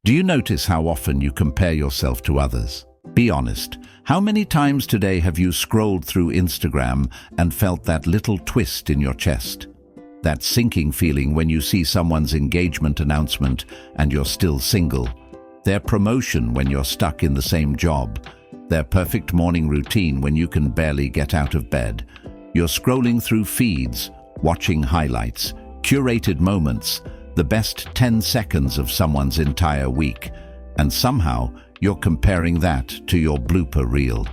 Do you notice how often you compare yourself to others? Be honest. How many times today have you scrolled through Instagram and felt that little twist in your chest? That sinking feeling when you see someone's engagement announcement and you're still single. Their promotion when you're stuck in the same job. Their perfect morning routine when you can barely get out of bed. You're scrolling through feeds, watching highlights, curated moments, the best 10 seconds of someone's entire week, and somehow you're comparing that to your blooper reel,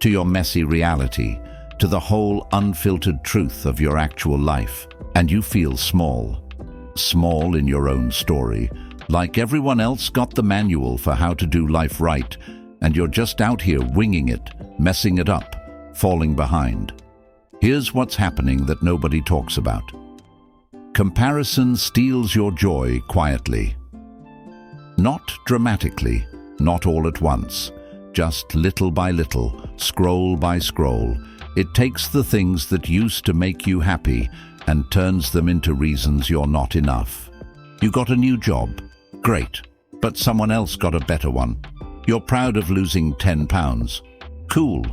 to your messy reality, to the whole unfiltered truth of your actual life. And you feel small. Small in your own story, like everyone else got the manual for how to do life right, and you're just out here winging it, messing it up, falling behind. Here's what's happening that nobody talks about. Comparison steals your joy quietly. Not dramatically, not all at once, just little by little, scroll by scroll. It takes the things that used to make you happy and turns them into reasons you're not enough. You got a new job. Great. But someone else got a better one. You're proud of losing 10 pounds. Cool.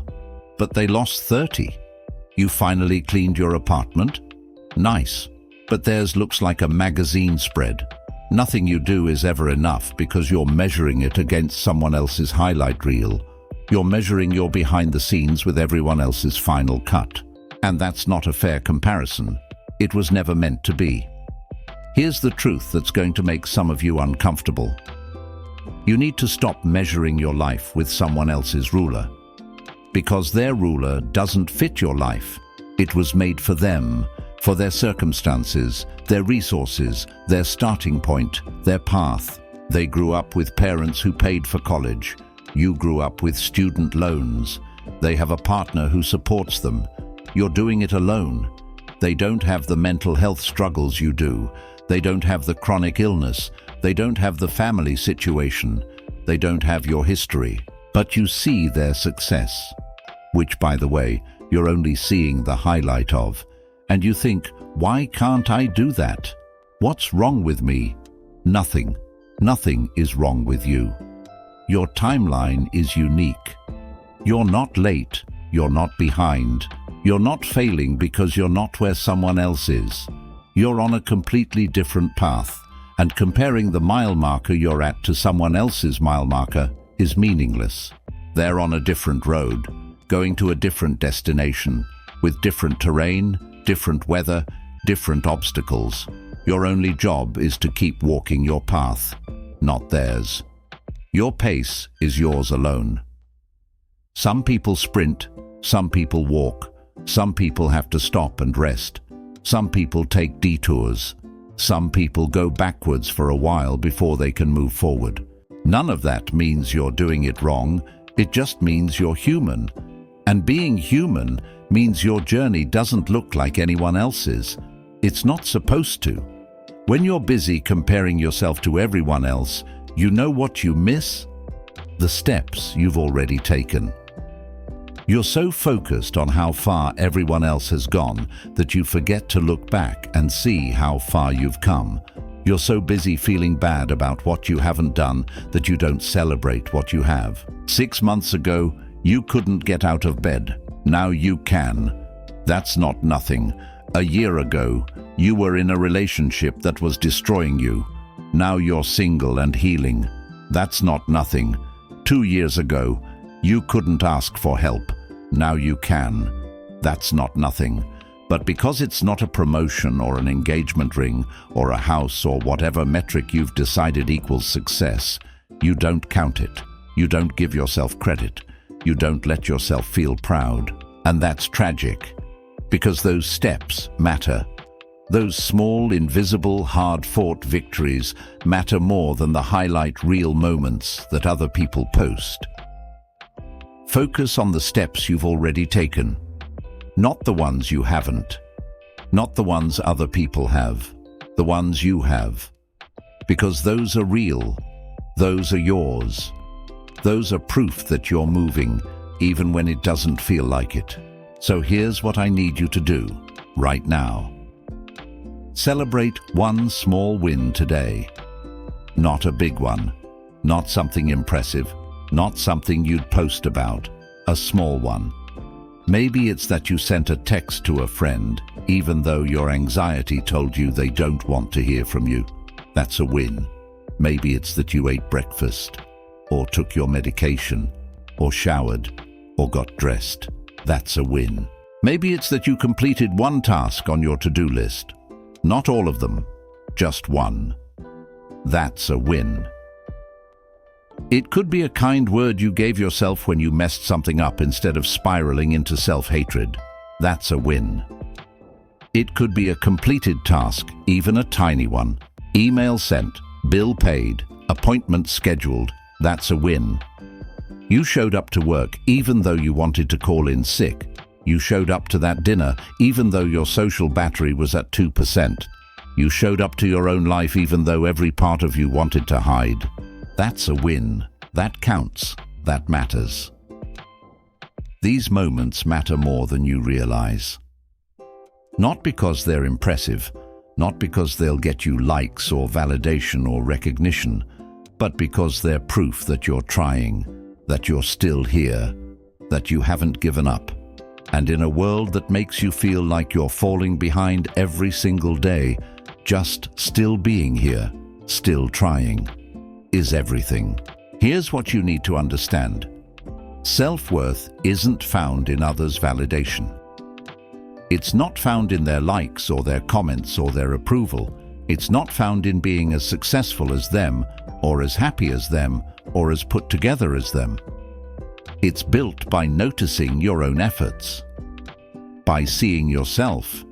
But they lost 30. You finally cleaned your apartment. Nice. But theirs looks like a magazine spread. Nothing you do is ever enough because you're measuring it against someone else's highlight reel. You're measuring your behind the scenes with everyone else's final cut. And that's not a fair comparison. It was never meant to be. Here's the truth that's going to make some of you uncomfortable. You need to stop measuring your life with someone else's ruler. Because their ruler doesn't fit your life. It was made for them, for their circumstances, their resources, their starting point, their path. They grew up with parents who paid for college. You grew up with student loans. They have a partner who supports them. You're doing it alone. They don't have the mental health struggles you do. They don't have the chronic illness. They don't have the family situation. They don't have your history. But you see their success, which, by the way, you're only seeing the highlight of. And you think, why can't I do that? What's wrong with me? Nothing. Nothing is wrong with you. Your timeline is unique. You're not late. You're not behind. You're not failing because you're not where someone else is. You're on a completely different path, and comparing the mile marker you're at to someone else's mile marker is meaningless. They're on a different road, going to a different destination, with different terrain, different weather, different obstacles. Your only job is to keep walking your path, not theirs. Your pace is yours alone. Some people sprint, some people walk, some people have to stop and rest, some people take detours, some people go backwards for a while before they can move forward. None of that means you're doing it wrong, it just means you're human. And being human means your journey doesn't look like anyone else's. It's not supposed to. When you're busy comparing yourself to everyone else, you know what you miss? The steps you've already taken. You're so focused on how far everyone else has gone that you forget to look back and see how far you've come. You're so busy feeling bad about what you haven't done that you don't celebrate what you have. 6 months ago, you couldn't get out of bed. Now you can. That's not nothing. A year ago, you were in a relationship that was destroying you. Now you're single and healing. That's not nothing. 2 years ago, you couldn't ask for help. Now you can. That's not nothing. But because it's not a promotion or an engagement ring or a house or whatever metric you've decided equals success, you don't count it. You don't give yourself credit. You don't let yourself feel proud. And that's tragic. Because those steps matter. Those small, invisible, hard-fought victories matter more than the highlight reel moments that other people post. Focus on the steps you've already taken, not the ones you haven't, not the ones other people have, the ones you have. Because those are real, those are yours. Those are proof that you're moving, even when it doesn't feel like it. So here's what I need you to do, right now. Celebrate one small win today. Not a big one, Not something impressive, not something you'd post about, a small one. Maybe it's that you sent a text to a friend, even though your anxiety told you they don't want to hear from you. That's a win. Maybe it's that you ate breakfast, or took your medication, or showered, or got dressed. That's a win. Maybe it's that you completed one task on your to-do list. Not all of them, just one. That's a win. It could be a kind word you gave yourself when you messed something up instead of spiraling into self-hatred. That's a win. It could be a completed task, even a tiny one. Email sent, bill paid, appointment scheduled. That's a win. You showed up to work even though you wanted to call in sick. You showed up to that dinner even though your social battery was at 2%. You showed up to your own life even though every part of you wanted to hide. That's a win. That counts. That matters. These moments matter more than you realize. Not because they're impressive, not because they'll get you likes or validation or recognition, but because they're proof that you're trying, that you're still here, that you haven't given up. And in a world that makes you feel like you're falling behind every single day, just still being here, still trying, is everything. Here's what you need to understand. Self-worth isn't found in others' validation. It's not found in their likes or their comments or their approval. It's not found in being as successful as them, or as happy as them, or as put together as them. It's built by noticing your own efforts, by seeing yourself,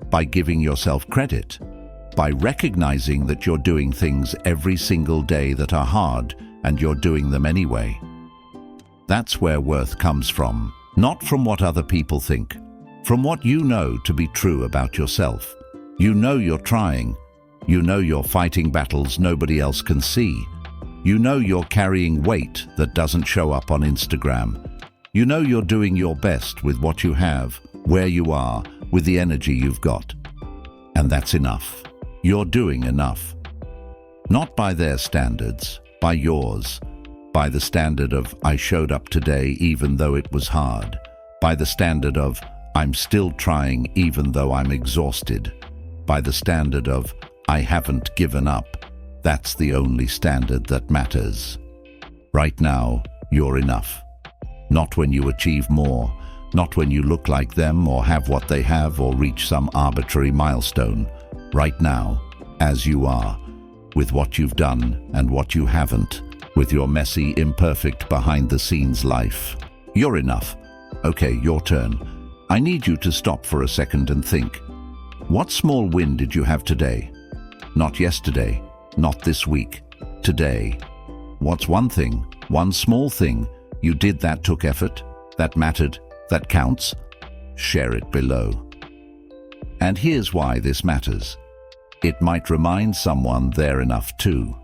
by giving yourself credit, by recognizing that you're doing things every single day that are hard and you're doing them anyway. That's where worth comes from, not from what other people think, from what you know to be true about yourself. You know you're trying. You know you're fighting battles nobody else can see. You know you're carrying weight that doesn't show up on Instagram. You know you're doing your best with what you have, where you are, with the energy you've got. And that's enough. You're doing enough. Not by their standards, by yours. By the standard of, I showed up today even though it was hard. By the standard of, I'm still trying even though I'm exhausted. By the standard of, I haven't given up. That's the only standard that matters. Right now, you're enough. Not when you achieve more, not when you look like them or have what they have or reach some arbitrary milestone. Right now, as you are, with what you've done and what you haven't, with your messy, imperfect, behind-the-scenes life. You're enough. Okay, your turn. I need you to stop for a second and think. What small win did you have today? Not yesterday, not this week, today. What's one thing, one small thing you did that took effort, that mattered, that counts? Share it below. And here's why this matters. It might remind someone they're enough too.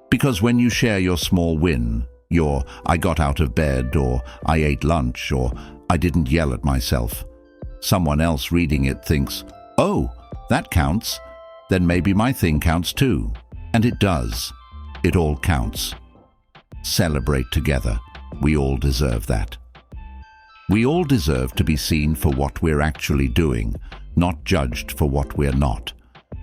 Because when you share your small win, your I got out of bed, or I ate lunch, or I didn't yell at myself, someone else reading it thinks, oh, that counts, then maybe my thing counts too. And it does. It all counts. Celebrate together. We all deserve that. We all deserve to be seen for what we're actually doing, not judged for what we're not.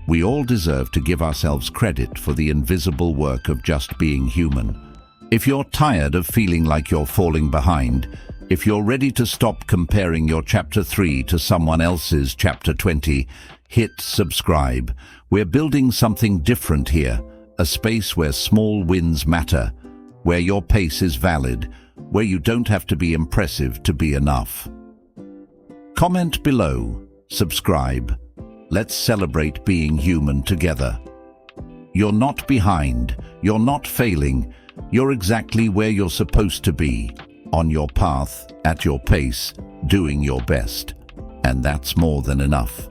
We all deserve to give ourselves credit for the invisible work of just being human. If you're tired of feeling like you're falling behind, if you're ready to stop comparing your Chapter 3 to someone else's Chapter 20, hit subscribe. We're building something different here, a space where small wins matter, where your pace is valid, where you don't have to be impressive to be enough. Comment below, subscribe. Let's celebrate being human together. You're not behind, you're not failing, you're exactly where you're supposed to be, on your path, at your pace, doing your best. And that's more than enough.